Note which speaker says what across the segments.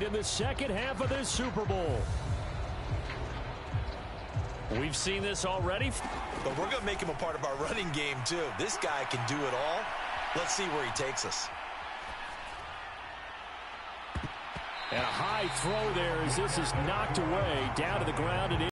Speaker 1: in the second half of this Super Bowl. We've seen this already.
Speaker 2: But we're going to make him a part of our running game, too. This guy can do it all. Let's see where he takes us.
Speaker 1: And a high throw there as this is knocked away down to the ground and in.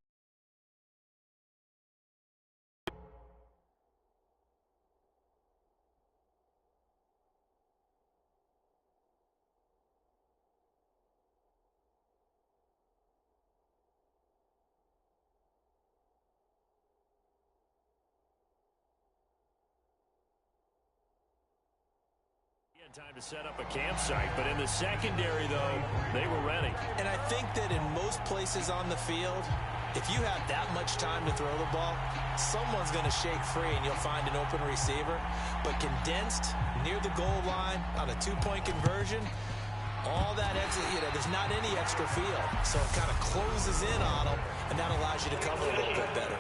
Speaker 1: Time to set up a campsite, but in the secondary, though, they were ready.
Speaker 2: And I think that in most places on the field, if you have that much time to throw the ball, someone's going to shake free and you'll find an open receiver. But condensed near the goal line on a two-point conversion, all that extra, there's not any extra field. So it kind of closes in on them, and that allows you to cover a little bit better.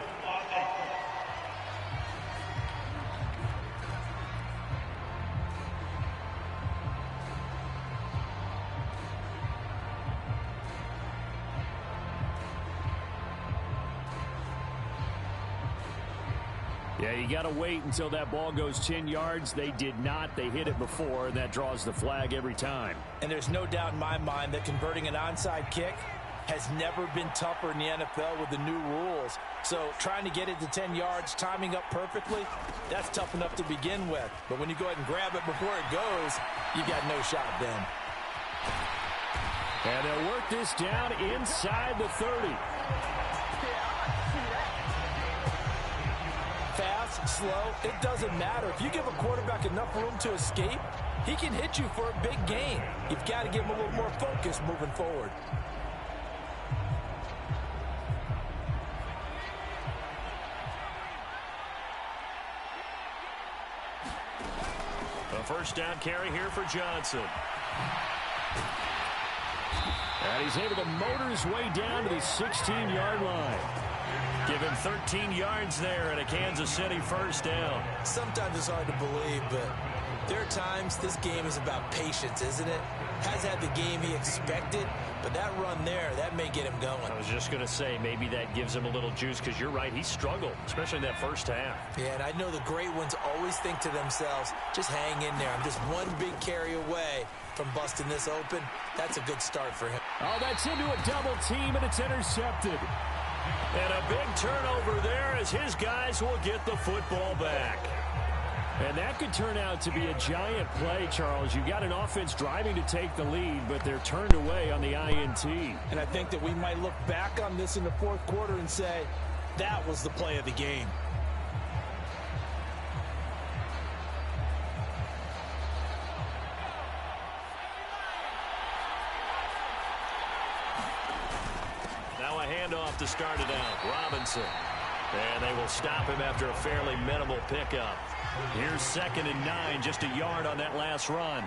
Speaker 1: Yeah, you got to wait until that ball goes 10 yards. They did not. They hit it before, and that draws the flag every time.
Speaker 2: And there's no doubt in my mind that converting an onside kick has never been tougher in the NFL with the new rules. So trying to get it to 10 yards, timing up perfectly, that's tough enough to begin with. But when you go ahead and grab it before it goes, you got no shot then.
Speaker 1: And they'll work this down inside the 30.
Speaker 2: Fast, slow, it doesn't matter. If you give a quarterback enough room to escape, he can hit you for a big gain. You've got to give him a little more focus moving forward.
Speaker 1: A first down carry here for Johnson. And he's able to motor his way down to the 16-yard line. Give him 13 yards there and a Kansas City first down.
Speaker 2: Sometimes it's hard to believe, but there are times this game is about patience, isn't it? Has had the game he expected, but that run there, that may get him going.
Speaker 1: I was just going to say, maybe that gives him a little juice, because you're right, he struggled, especially in that first half.
Speaker 2: Yeah, and I know the great ones always think to themselves, just hang in there. I'm just one big carry away from busting this open. That's a good start for him.
Speaker 1: Oh, that's into a double team, and it's intercepted. And a big turnover there as his guys will get the football back. And that could turn out to be a giant play, Charles. You got an offense driving to take the lead, but they're turned away on the INT.
Speaker 2: And I think that we might look back on this in the fourth quarter and say, that was the play of the game.
Speaker 1: Now a handoff to start it out. Robinson. And they will stop him after a fairly minimal pickup. Here's 2nd and 9, just a yard on that last run.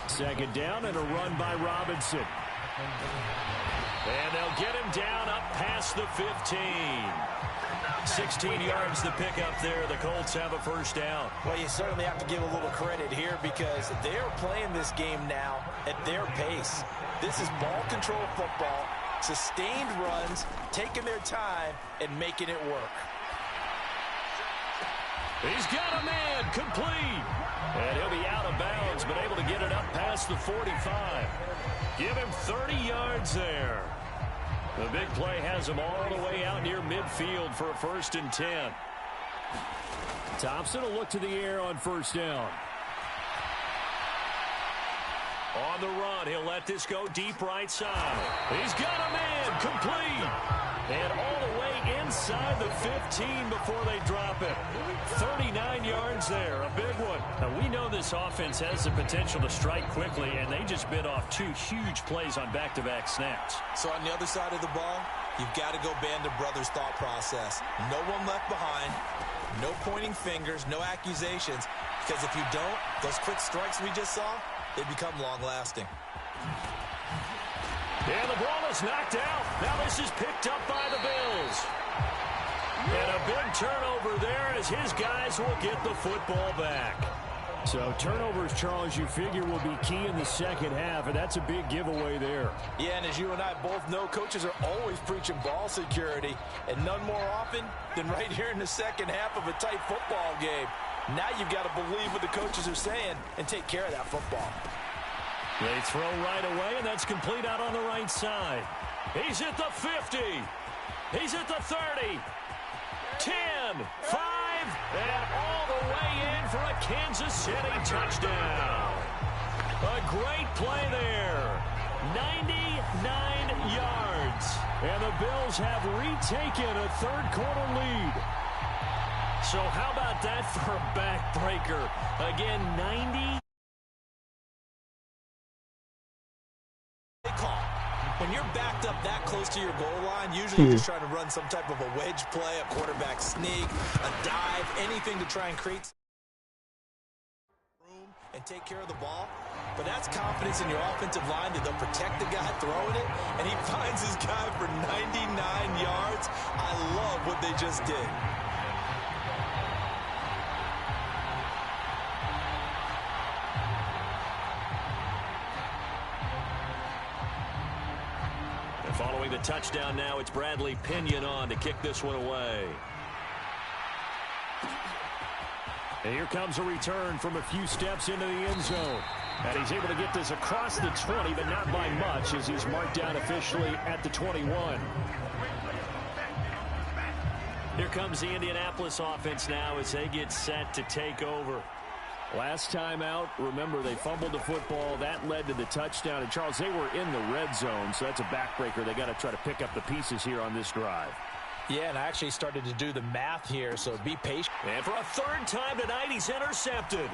Speaker 1: 2nd down and a run by Robinson. And they'll get him down up past the 15. 16 yards to pick up there. The Colts have a first down.
Speaker 2: Well, you certainly have to give a little credit here because they're playing this game now at their pace. This is ball control football, sustained runs, taking their time, and making it work.
Speaker 1: He's got a man, complete. And he'll be out of bounds, but able to get it up past the 45. Give him 30 yards there. The big play has him all the way out near midfield for a 1st and 10. Thompson will look to the air on first down. On the run, he'll let this go deep right side. He's got a man, complete. And all the way inside the 15 before they drop it. 39 yards there, a big one. Now, we know this offense has the potential to strike quickly, and they just bit off 2 huge plays on back-to-back snaps.
Speaker 2: So on the other side of the ball, you've got to go band of brothers thought process. No one left behind, no pointing fingers, no accusations, because if you don't, those quick strikes we just saw, they become long-lasting.
Speaker 1: And the ball is knocked out. Now this is picked up by the Bills. And a big turnover there as his guys will get the football back. So turnovers, Charles, you figure will be key in the second half, and that's a big giveaway there.
Speaker 2: Yeah, and as you and I both know, coaches are always preaching ball security, and none more often than right here in the second half of a tight football game. Now you've got to believe what the coaches are saying and take care of that football.
Speaker 1: They throw right away, and that's complete out on the right side. He's at the 50. He's at the 30. 10, 5, and all the way in for a Kansas City touchdown. A great play there. 99 yards. And the Bills have retaken a third-quarter lead. So how about that for a backbreaker? Again, 90.
Speaker 2: When you're backed up that close to your goal line, usually you're just trying to run some type of a wedge play, a quarterback sneak, a dive, anything to try and create room and take care of the ball. But that's confidence in your offensive line that they'll protect the guy throwing it, and he finds his guy for 99 yards. I love what they just did.
Speaker 1: Following the touchdown now, it's Bradley Pinion on to kick this one away. And here comes a return from a few steps into the end zone. And he's able to get this across the 20, but not by much, as he's marked down officially at the 21. Here comes the Indianapolis offense now as they get set to take over. Last time out, remember, they fumbled the football. That led to the touchdown. And, Charles, they were in the red zone, so that's a backbreaker. They got to try to pick up the pieces here on this drive.
Speaker 2: Yeah, and I actually started to do the math here, so be patient.
Speaker 1: And for a third time tonight, he's intercepted.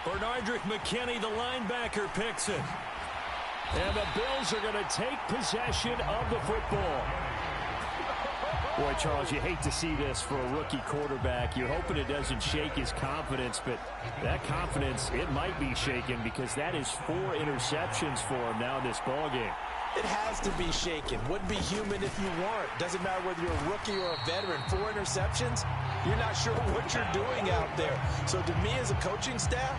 Speaker 1: Bernardrick McKinney, the linebacker, picks it. And the Bills are going to take possession of the football. Boy, Charles, you hate to see this for a rookie quarterback. You're hoping it doesn't shake his confidence, but that confidence, it might be shaken because that is 4 interceptions for him now in this ballgame.
Speaker 2: It has to be shaken. Wouldn't be human if you weren't. Doesn't matter whether you're a rookie or a veteran. 4 interceptions, you're not sure what you're doing out there. So to me as a coaching staff,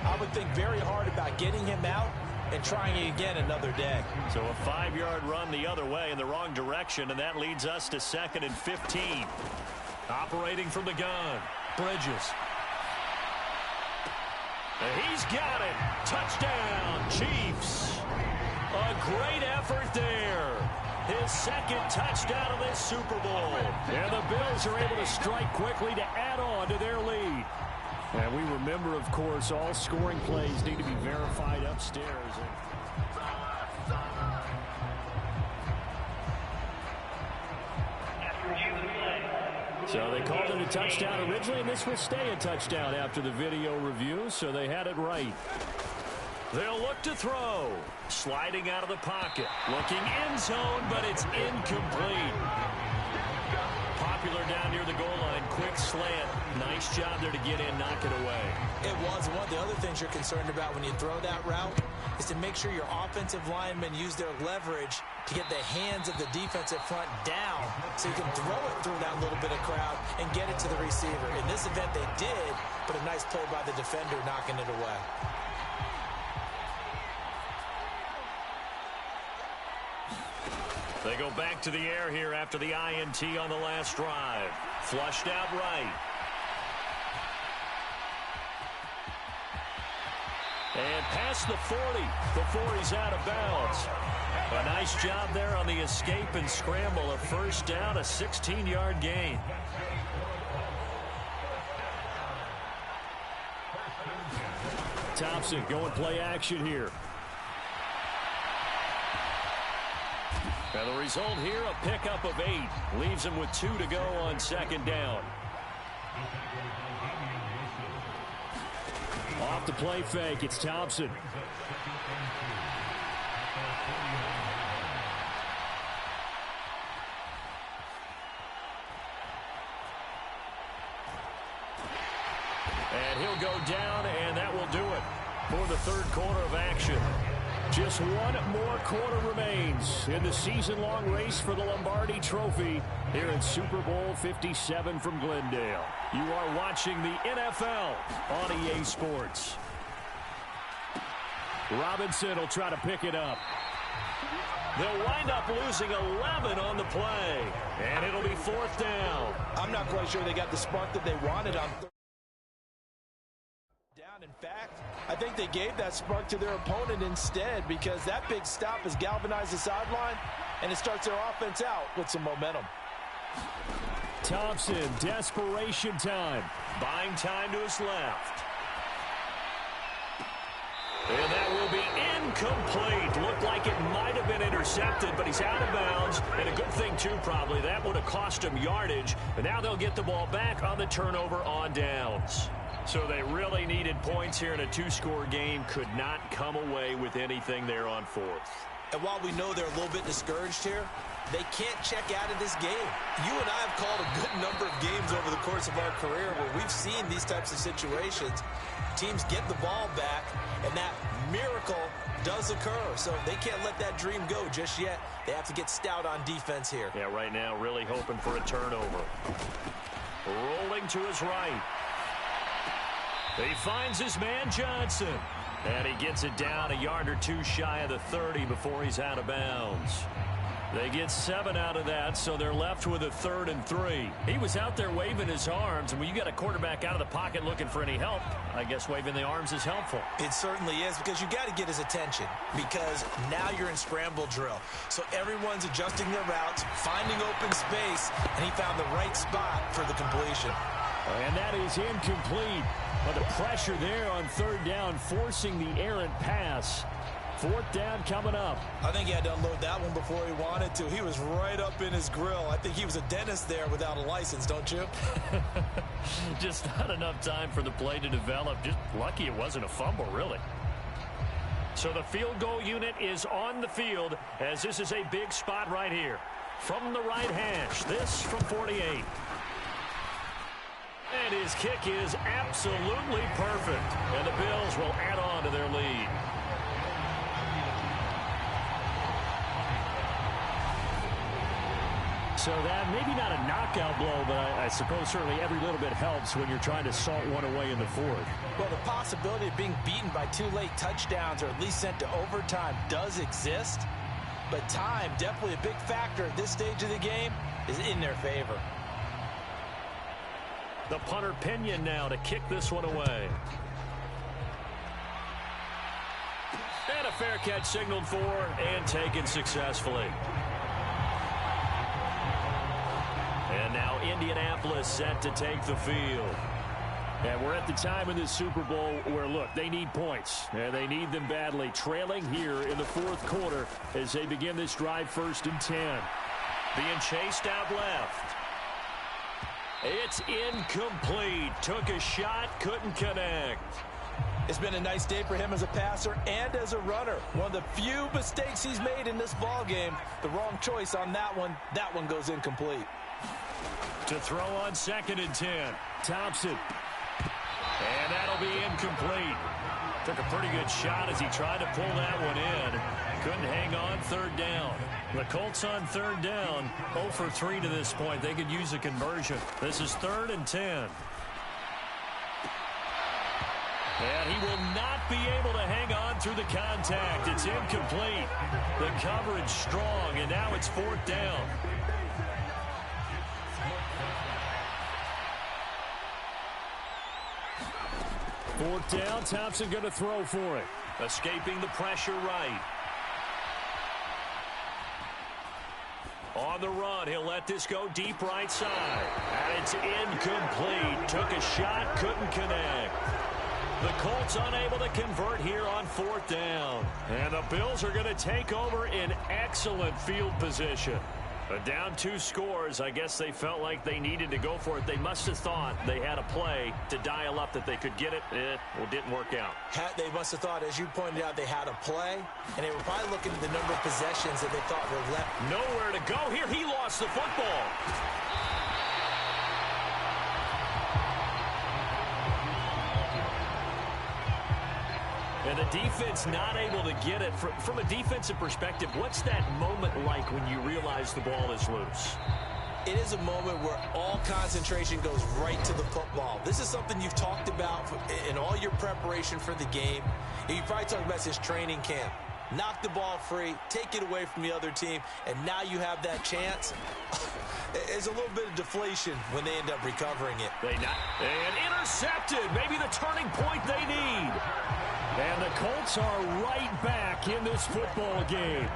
Speaker 2: I would think very hard about getting him out and trying it again another day.
Speaker 1: So a 5-yard run the other way in the wrong direction, and that leads us to 2nd and 15. Operating from the gun, Bridges. And he's got it. Touchdown, Chiefs. A great effort there. His 2nd touchdown of this Super Bowl. And the Bills are able to strike quickly to add on to their lead. And we remember, of course, all scoring plays need to be verified upstairs. So they called it a touchdown originally, and this will stay a touchdown after the video review, so they had it right. They'll look to throw. Sliding out of the pocket. Looking end zone, but it's incomplete. Popular down near the goal line. Quick slant. Nice job there to get in, knock it away.
Speaker 2: It was. One of the other things you're concerned about when you throw that route is to make sure your offensive linemen use their leverage to get the hands of the defensive front down so you can throw it through that little bit of crowd and get it to the receiver. In this event, they did, but a nice play by the defender knocking it away.
Speaker 1: They go back to the air here after the INT on the last drive. Flushed out right. And past the 40 before he's out of bounds. A nice job there on the escape and scramble. A first down, a 16-yard gain. Thompson going play action here. And the result here, a pickup of 8. Leaves him with 2 to go on 2nd down. Off the play fake, it's Thompson. And he'll go down, and that will do it for the 3rd quarter of action. Just one more quarter remains in the season-long race for the Lombardi Trophy here in Super Bowl 57 from Glendale. You are watching the NFL on EA Sports. Robinson will try to pick it up. They'll wind up losing 11 on the play, and it'll be 4th down.
Speaker 2: I'm not quite sure they got the spark that they wanted on down. In fact, I think they gave that spark to their opponent instead, because that big stop has galvanized the sideline, and it starts their offense out with some momentum.
Speaker 1: Thompson, desperation time. Buying time to his left. And that will be incomplete. Looked like it might have been intercepted, but he's out of bounds. And a good thing, too, probably. That would have cost him yardage. But now they'll get the ball back on the turnover on downs. So they really needed points here in a 2-score game. Could not come away with anything there on 4th.
Speaker 2: And while we know they're a little bit discouraged here, they can't check out of this game. You and I have called a good number of games over the course of our career where we've seen these types of situations. Teams get the ball back, and that miracle does occur. So they can't let that dream go just yet. They have to get stout on defense here.
Speaker 1: Yeah, right now really hoping for a turnover. Rolling to his right. He finds his man Johnson. And he gets it down a yard or two shy of the 30 before he's out of bounds. They get 7 out of that, so they're left with a 3rd and 3. He was out there waving his arms, and when you got a quarterback out of the pocket looking for any help, I guess waving the arms is helpful.
Speaker 2: It certainly is, because you got to get his attention, because now you're in scramble drill. So everyone's adjusting their routes, finding open space, and he found the right spot for the completion.
Speaker 1: And that is incomplete. But the pressure there on 3rd down, forcing the errant pass. 4th down coming up.
Speaker 2: I think he had to unload that one before he wanted to. He was right up in his grill. I think he was a dentist there without a license, don't you?
Speaker 1: Just not enough time for the play to develop. Just lucky it wasn't a fumble, really. So the field goal unit is on the field, as this is a big spot right here. From the right hash, this from 48. And his kick is absolutely perfect. And the Bills will add on to their lead. So that maybe not a knockout blow, but I suppose certainly every little bit helps when you're trying to salt one away in the 4th.
Speaker 2: Well, the possibility of being beaten by 2 late touchdowns or at least sent to overtime does exist. But time, definitely a big factor at this stage of the game, is in their favor.
Speaker 1: The punter Pinion now to kick this one away. And a fair catch signaled for and taken successfully. And now Indianapolis set to take the field. And we're at the time in this Super Bowl where, look, they need points. And they need them badly. Trailing here in the 4th quarter as they begin this drive 1st and 10. Being chased out left. It's incomplete. Took a shot, couldn't connect.
Speaker 2: It's been a nice day for him as a passer and as a runner. One of the few mistakes he's made in this ball game. The wrong choice on that one. That one goes incomplete.
Speaker 1: To throw on 2nd and 10. Thompson. And that'll be incomplete. Took a pretty good shot as he tried to pull that one in. Couldn't hang on 3rd down. The Colts on 3rd down, 0 for 3 to this point. They could use a conversion. This is 3rd and 10. And he will not be able to hang on through the contact. It's incomplete. The coverage strong, and now it's 4th down. Fourth down, Thompson going to throw for it. Escaping the pressure right. On the run, he'll let this go deep right side. And it's incomplete. Took a shot, couldn't connect. The Colts unable to convert here on 4th down. And the Bills are going to take over in excellent field position. Down 2 scores, I guess they felt like they needed to go for it. They must have thought they had a play to dial up that they could get it. Well, didn't work out.
Speaker 2: They must have thought, as you pointed out, they had a play, and they were probably looking at the number of possessions that they thought were left.
Speaker 1: Nowhere to go here. He lost the football. And the defense not able to get it. From a defensive perspective, what's that moment like when you realize the ball is loose?
Speaker 2: It is a moment where all concentration goes right to the football. This is something you've talked about in all your preparation for the game. You probably talked about this training camp. Knock the ball free, take it away from the other team, and now you have that chance. There's a little bit of deflation when they end up recovering it.
Speaker 1: And intercepted. Maybe the turning point they need. And the Colts are right back in this football game.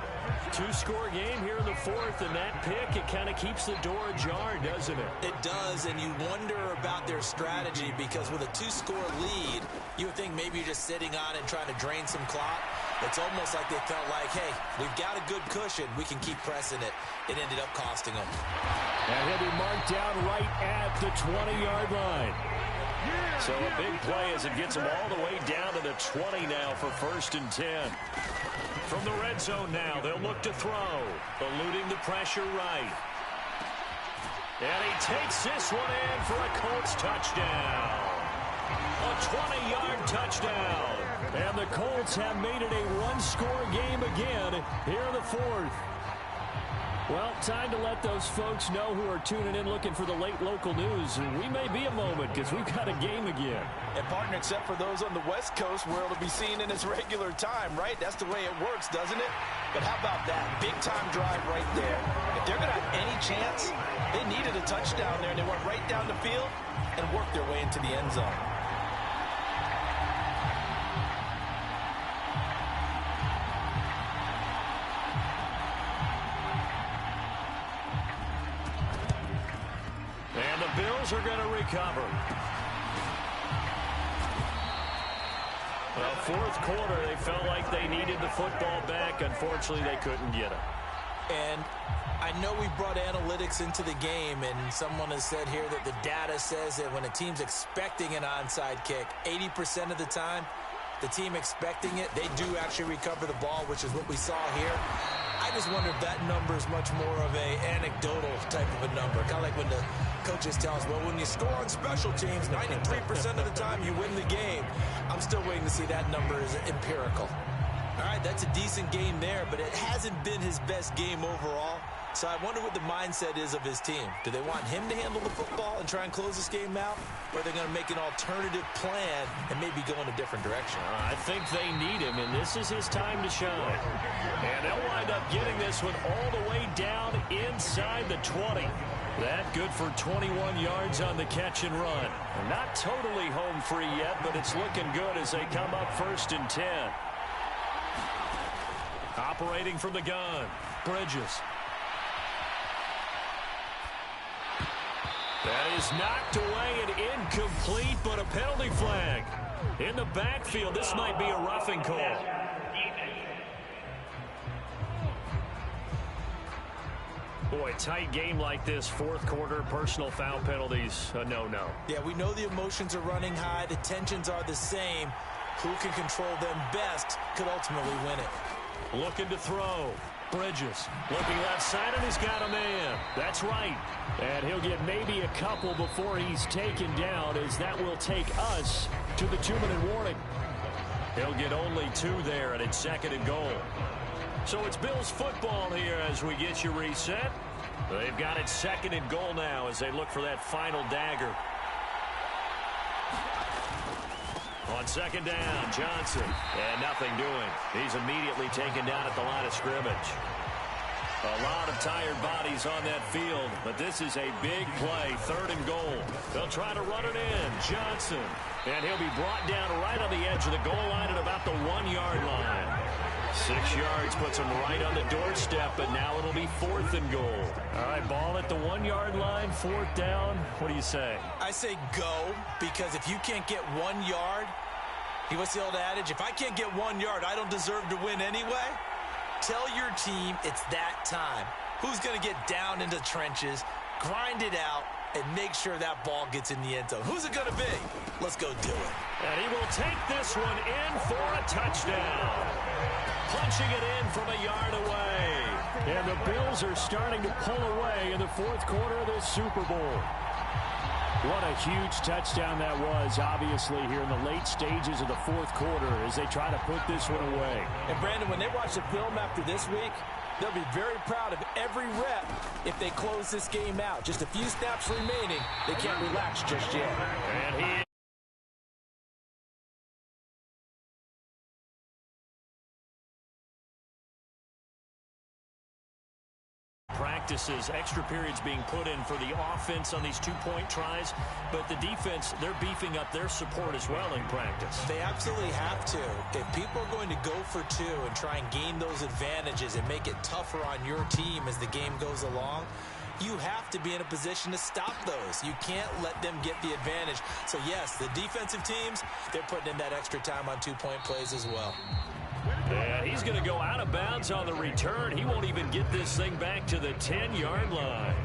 Speaker 1: Two-score game here in the fourth, and that pick, it kind of keeps the door ajar, doesn't it?
Speaker 2: It does, and you wonder about their strategy because with a two-score lead, you would think maybe you're just sitting on it and trying to drain some clock. It's almost like they felt like, hey, we've got a good cushion. We can keep pressing it. It ended up costing them.
Speaker 1: And he'll be marked down right at the 20-yard line. So a big play as it gets them all the way down to the 20 now for 1st and 10. From the red zone now, they'll look to throw. Eluding the pressure right. And he takes this one in for a Colts touchdown. A 20-yard touchdown. And the Colts have made it a one-score game again here in the fourth. Well, time to let those folks know who are tuning in looking for the late local news. And we may be a moment because we've got a game again.
Speaker 3: And partner, except for those on the West Coast where it'll be seen in its regular time, right? That's the way it works, doesn't it? But how about that? Big-time drive right there. If they're going to have any chance, they needed a touchdown there, and they went right down the field and worked their way into the end zone.
Speaker 1: And the Bills are going to recover. Well, fourth quarter, they felt like they needed the football back. Unfortunately, they couldn't get it.
Speaker 2: And I know we brought analytics into the game, and someone has said here that the data says that when a team's expecting an onside kick, 80% of the time, the team expecting it, they do actually recover the ball, which is what we saw here. I just wonder if that number is much more of a anecdotal type of a number. Kind of like when the coaches tell us, well, when you score on special teams, 93% of the time you win the game. I'm still waiting to see that number is empirical. All right, that's a decent game there, but it hasn't been his best game overall. So I wonder what the mindset is of his team. Do they want him to handle the football and try and close this game out? Or are they going to make an alternative plan and maybe go in a different direction?
Speaker 1: I think they need him, and this is his time to shine. And they'll wind up getting this one all the way down inside the 20. That good for 21 yards on the catch and run. Not totally home free yet, but it's looking good as they come up 1st and 10. Operating from the gun, Bridges. That is knocked away and incomplete, but a penalty flag. In the backfield, this might be a roughing call. Boy, tight game like this, fourth quarter, personal foul penalties, a no-no.
Speaker 2: Yeah, we know the emotions are running high. The tensions are the same. Who can control them best could ultimately win it.
Speaker 1: Looking to throw. Bridges looking left side, and he's got a man. That's right. And he'll get maybe a couple before he's taken down, as that will take us to the 2-minute warning. He'll get only 2 there, and it's 2nd and goal. So it's Bills football here as we get you reset. They've got it 2nd and goal now as they look for that final dagger. On 2nd down, Johnson. And nothing doing. He's immediately taken down at the line of scrimmage. A lot of tired bodies on that field, but this is a big play, 3rd and goal. They'll try to run it in. Johnson. And he'll be brought down right on the edge of the goal line at about the 1-yard line. 6 yards puts him right on the doorstep, but now it'll be 4th and goal. All right, ball at the 1-yard line, 4th down. What do you say?
Speaker 2: I say go, because if you can't get 1 yard, what's the old adage? If I can't get 1 yard, I don't deserve to win anyway. Tell your team it's that time. Who's going to get down into the trenches, grind it out, and make sure that ball gets in the end zone? Who's it going to be? Let's go do it.
Speaker 1: And he will take this one in for a touchdown. Punching it in from a yard away. And the Bills are starting to pull away in the fourth quarter of this Super Bowl. What a huge touchdown that was, obviously, here in the late stages of the fourth quarter as they try to put this one away.
Speaker 3: And, Brandon, when they watch the film after this week, they'll be very proud of every rep if they close this game out. Just a few snaps remaining. They can't relax just yet.
Speaker 1: And he practices, extra periods being put in for the offense on these two-point tries, but the defense, they're beefing up their support as well in practice.
Speaker 2: They absolutely have to. If people are going to go for two and try and gain those advantages and make it tougher on your team as the game goes along, you have to be in a position to stop those. You can't let them get the advantage. So, yes, the defensive teams, they're putting in that extra time on two-point plays as well.
Speaker 1: Yeah, he's going to go out of bounds on the return. He won't even get this thing back to the 10-yard line.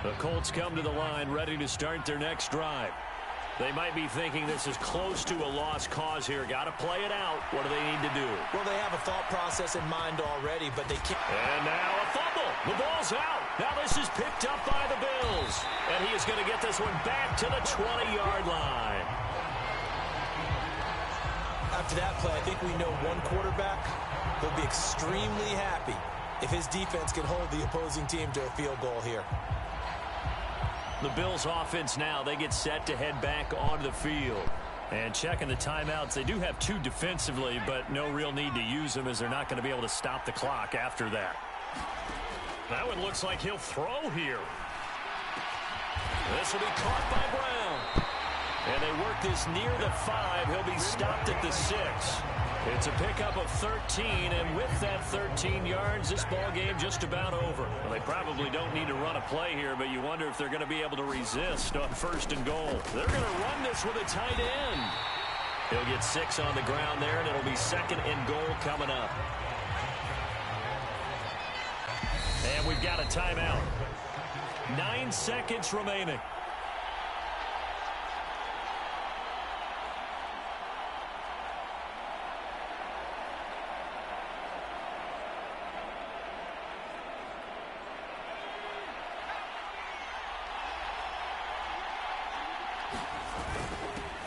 Speaker 1: The Colts come to the line ready to start their next drive. They might be thinking this is close to a lost cause here. Got to play it out. What do they need to do?
Speaker 2: Well, they have a thought process in mind already, but they can't.
Speaker 1: And now a fumble. The ball's out. Now this is picked up by the Bills. And he is going to get this one back to the 20-yard line.
Speaker 2: After that play, I think we know one quarterback will be extremely happy if his defense can hold the opposing team to a field goal here.
Speaker 1: The Bills offense now, they get set to head back onto the field. And checking the timeouts, they do have two defensively, but no real need to use them as they're not going to be able to stop the clock after that. That one looks like he'll throw here. This will be caught by Brown. And they work this near the 5. He'll be stopped at the 6. It's a pickup of 13, and with that 13 yards, this ball game just about over. Well, they probably don't need to run a play here, but you wonder if they're going to be able to resist on 1st and goal. They're going to run this with a tight end. He'll get 6 on the ground there, and it'll be 2nd and goal coming up. And we've got a timeout. 9 seconds remaining.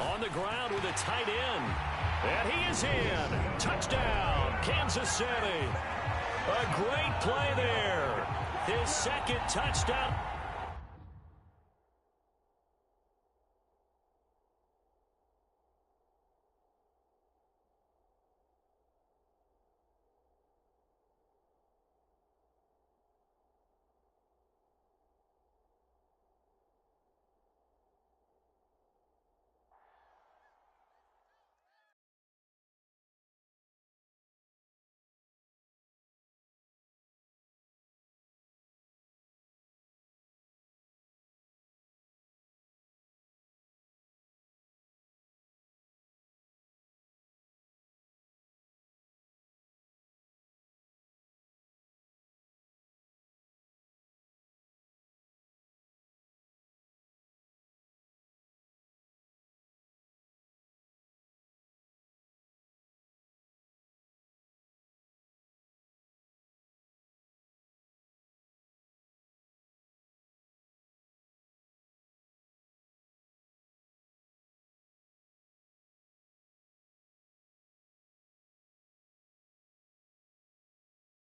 Speaker 1: On the ground with a tight end. And he is in. Touchdown, Kansas City. A great play there. His 2nd touchdown.